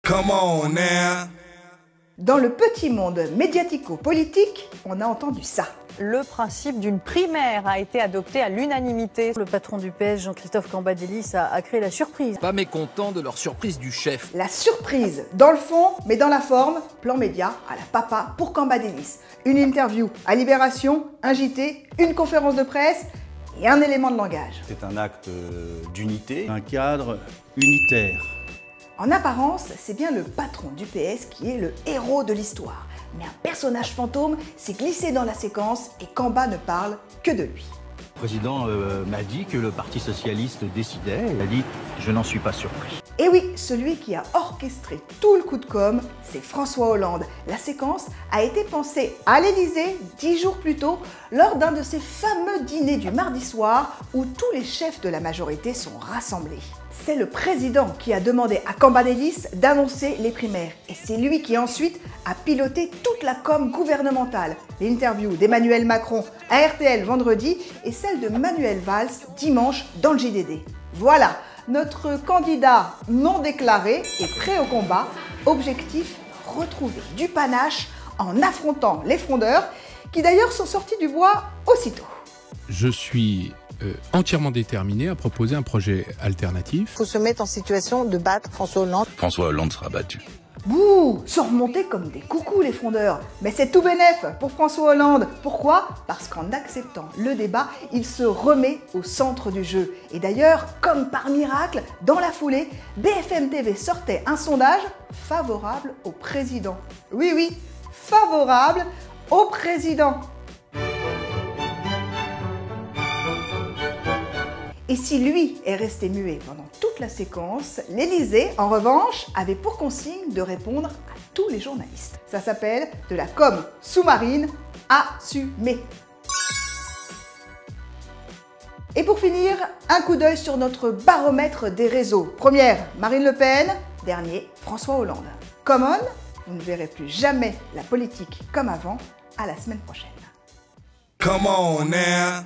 Come on now. Dans le petit monde médiatico-politique, on a entendu ça. Le principe d'une primaire a été adopté à l'unanimité. Le patron du PS, Jean-Christophe Cambadélis, a créé la surprise. Pas mécontent de leur surprise du chef. La surprise, dans le fond, mais dans la forme, plan média à la papa pour Cambadélis. Une interview à Libération, un JT, une conférence de presse et un élément de langage. C'est un acte d'unité, un cadre unitaire. En apparence, c'est bien le patron du PS qui est le héros de l'histoire. Mais un personnage fantôme s'est glissé dans la séquence et Camba ne parle que de lui. Le président m'a dit que le Parti socialiste décidait. Il a dit « je n'en suis pas surpris ». Et oui, celui qui a orchestré tout le coup de com', c'est François Hollande. La séquence a été pensée à l'Élysée 10 jours plus tôt, lors d'un de ces fameux dîners du mardi soir où tous les chefs de la majorité sont rassemblés. C'est le président qui a demandé à Cambadélis d'annoncer les primaires. Et c'est lui qui ensuite a piloté toute la com gouvernementale. L'interview d'Emmanuel Macron à RTL vendredi et celle de Manuel Valls dimanche dans le JDD. Voilà, notre candidat non déclaré est prêt au combat. Objectif, retrouver du panache en affrontant les frondeurs qui d'ailleurs sont sortis du bois aussitôt. Je suis entièrement déterminé à proposer un projet alternatif. Il faut se mettre en situation de battre François Hollande. François Hollande sera battu. Bouh, sont remontés comme des coucous les frondeurs. Mais c'est tout bénef pour François Hollande. Pourquoi? Parce qu'en acceptant le débat, il se remet au centre du jeu. Et d'ailleurs, comme par miracle, dans la foulée, BFM TV sortait un sondage favorable au président. Oui, oui, favorable au président. Et si lui est resté muet pendant toute la séquence, l'Élysée, en revanche, avait pour consigne de répondre à tous les journalistes. Ça s'appelle de la com sous-marine assumée. Et pour finir, un coup d'œil sur notre baromètre des réseaux. Première, Marine Le Pen. Dernier, François Hollande. Come on, vous ne verrez plus jamais la politique comme avant. À la semaine prochaine. Come on now.